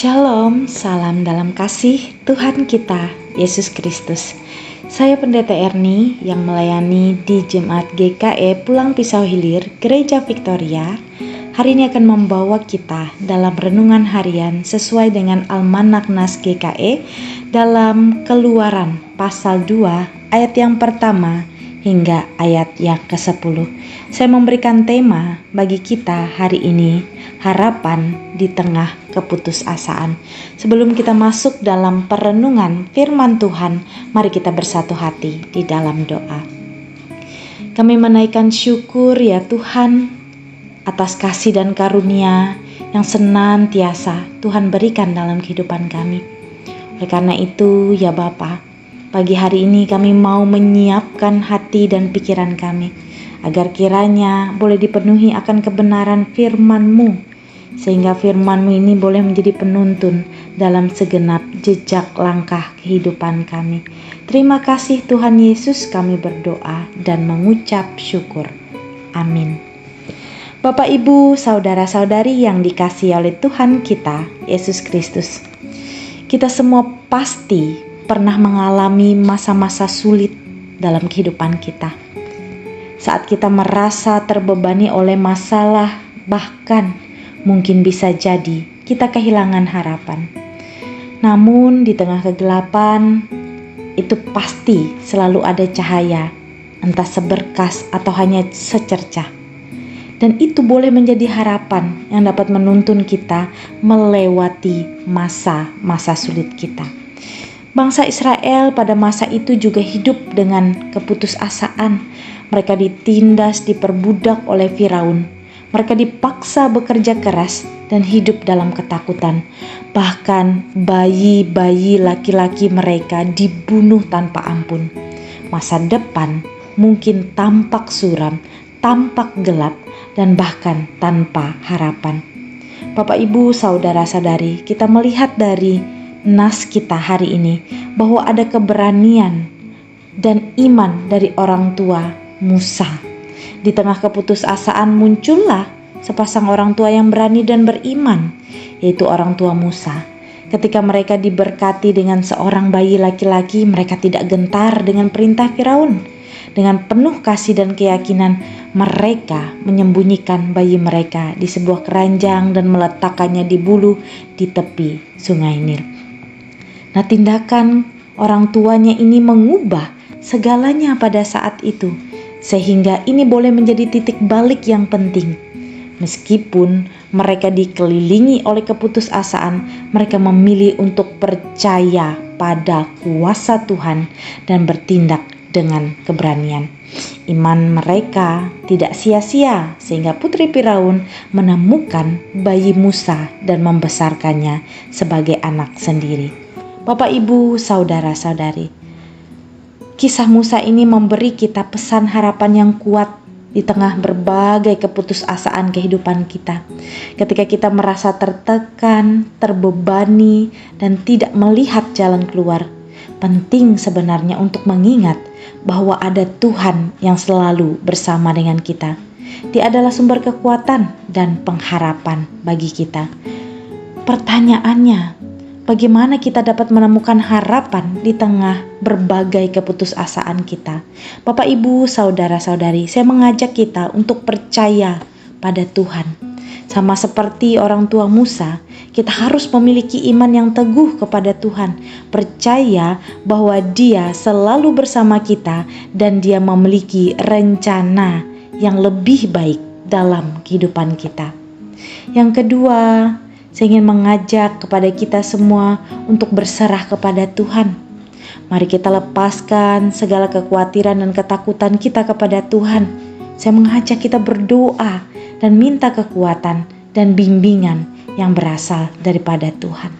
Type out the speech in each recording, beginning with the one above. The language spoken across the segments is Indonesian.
Shalom, salam dalam kasih Tuhan kita, Yesus Kristus. Saya Pendeta Erni yang melayani di Jemaat GKE Pulang Pisau Hilir, Gereja Victoria. Hari ini akan membawa kita dalam renungan harian sesuai dengan Almanak Nas GKE dalam Keluaran pasal 2 ayat yang pertama hingga ayat yang ke-10. Saya memberikan tema bagi kita hari ini, harapan di tengah keputusasaan. Sebelum kita masuk dalam perenungan firman Tuhan, mari kita bersatu hati di dalam doa. Kami menaikkan syukur ya Tuhan atas kasih dan karunia yang senantiasa Tuhan berikan dalam kehidupan kami. Oleh karena itu ya Bapa, pagi hari ini kami mau menyiapkan hati dan pikiran kami agar kiranya boleh dipenuhi akan kebenaran firman-Mu, sehingga firman-Mu ini boleh menjadi penuntun dalam segenap jejak langkah kehidupan kami. Terima kasih Tuhan Yesus, kami berdoa dan mengucap syukur. Amin. Bapak, Ibu, saudara-saudari yang dikasihi oleh Tuhan kita, Yesus Kristus. Kita semua pasti pernah mengalami masa-masa sulit dalam kehidupan kita. Saat kita merasa terbebani oleh masalah, bahkan mungkin bisa jadi kita kehilangan harapan. Namun di tengah kegelapan itu pasti selalu ada cahaya, entah seberkas atau hanya secercah. Dan itu boleh menjadi harapan yang dapat menuntun kita melewati masa-masa sulit kita. Bangsa Israel pada masa itu juga hidup dengan keputusasaan. Mereka ditindas, diperbudak oleh Firaun. Mereka dipaksa bekerja keras dan hidup dalam ketakutan. Bahkan bayi-bayi laki-laki mereka dibunuh tanpa ampun. Masa depan mungkin tampak suram, tampak gelap, dan bahkan tanpa harapan. Bapak, Ibu, saudara-saudari, kita melihat dari nas kita hari ini bahwa ada keberanian dan iman dari orang tua Musa. Di tengah keputusasaan muncullah sepasang orang tua yang berani dan beriman, yaitu orang tua Musa. Ketika mereka diberkati dengan seorang bayi laki-laki, mereka tidak gentar dengan perintah Firaun. Dengan penuh kasih dan keyakinan, mereka menyembunyikan bayi mereka di sebuah keranjang dan meletakkannya di bulu di tepi sungai Nil. Nah, tindakan orang tuanya ini mengubah segalanya pada saat itu, sehingga ini boleh menjadi titik balik yang penting. Meskipun mereka dikelilingi oleh keputusasaan, mereka memilih untuk percaya pada kuasa Tuhan dan bertindak dengan keberanian. Iman mereka tidak sia-sia, sehingga putri Firaun menemukan bayi Musa dan membesarkannya sebagai anak sendiri. Bapak, Ibu, saudara-saudari, kisah Musa ini memberi kita pesan harapan yang kuat di tengah berbagai keputusasaan kehidupan kita. Ketika kita merasa tertekan, terbebani, dan tidak melihat jalan keluar, penting sebenarnya untuk mengingat bahwa ada Tuhan yang selalu bersama dengan kita. Dia adalah sumber kekuatan dan pengharapan bagi kita. Pertanyaannya, bagaimana kita dapat menemukan harapan di tengah berbagai keputusasaan kita? Bapak, Ibu, saudara-saudari, saya mengajak kita untuk percaya pada Tuhan. Sama seperti orang tua Musa, kita harus memiliki iman yang teguh kepada Tuhan. Percaya bahwa Dia selalu bersama kita dan Dia memiliki rencana yang lebih baik dalam kehidupan kita. Yang kedua, saya ingin mengajak kepada kita semua untuk berserah kepada Tuhan. Mari kita lepaskan segala kekhawatiran dan ketakutan kita kepada Tuhan. Saya mengajak kita berdoa dan minta kekuatan dan bimbingan yang berasal daripada Tuhan.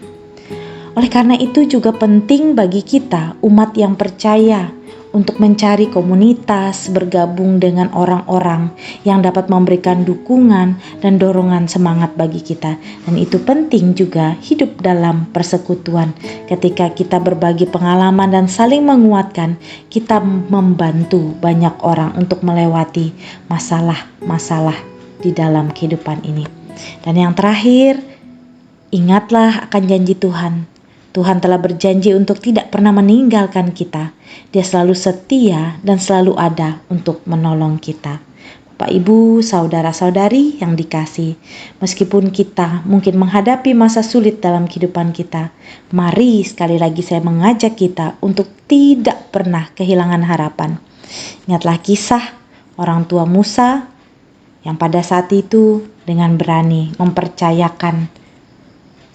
Oleh karena itu juga penting bagi kita, umat yang percaya, untuk mencari komunitas, bergabung dengan orang-orang yang dapat memberikan dukungan dan dorongan semangat bagi kita. Dan itu penting juga hidup dalam persekutuan. Ketika kita berbagi pengalaman dan saling menguatkan, kita membantu banyak orang untuk melewati masalah-masalah di dalam kehidupan ini. Dan yang terakhir, Ingatlah akan janji Tuhan. Tuhan telah berjanji untuk tidak pernah meninggalkan kita. Dia selalu setia dan selalu ada untuk menolong kita. Bapak, Ibu, saudara-saudari yang dikasih, meskipun kita mungkin menghadapi masa sulit dalam kehidupan kita, mari sekali lagi saya mengajak kita untuk tidak pernah kehilangan harapan. Ingatlah kisah orang tua Musa yang pada saat itu dengan berani mempercayakan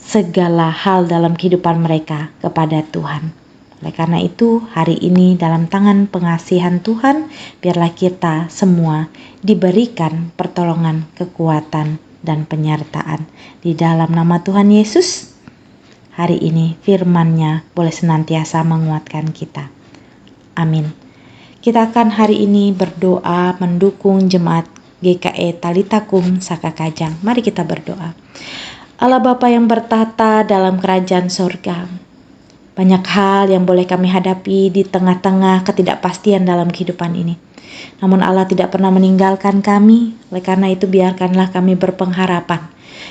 segala hal dalam kehidupan mereka kepada Tuhan. Oleh karena itu, hari ini dalam tangan pengasihan Tuhan, biarlah kita semua diberikan pertolongan, kekuatan, dan penyertaan. Di dalam nama Tuhan Yesus, hari ini firman-Nya boleh senantiasa menguatkan kita. Amin. Kita akan hari ini berdoa mendukung jemaat GKE Talitakum Saka Kajang. Mari kita berdoa. Allah Bapa yang bertata dalam kerajaan sorga, banyak hal yang boleh kami hadapi di tengah-tengah ketidakpastian dalam kehidupan ini. Namun Allah tidak pernah meninggalkan kami, oleh karena itu biarkanlah kami berpengharapan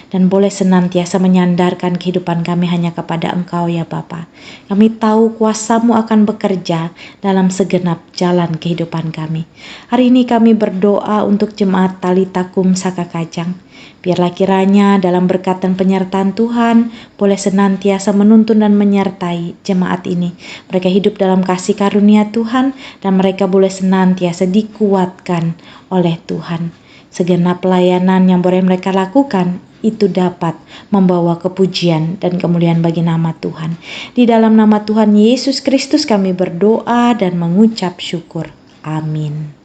dan boleh senantiasa menyandarkan kehidupan kami hanya kepada Engkau ya Bapa. Kami tahu kuasa-Mu akan bekerja dalam segenap jalan kehidupan kami. Hari ini kami berdoa untuk jemaat Talitakum Saka Kajang. Biarlah kiranya dalam berkat dan penyertaan Tuhan boleh senantiasa menuntun dan menyertai jemaat ini. Mereka hidup dalam kasih karunia Tuhan dan mereka boleh senantiasa dikuatkan oleh Tuhan. Segenap pelayanan yang boleh mereka lakukan itu dapat membawa kepujian dan kemuliaan bagi nama Tuhan. Di dalam nama Tuhan Yesus Kristus kami berdoa dan mengucap syukur. Amin.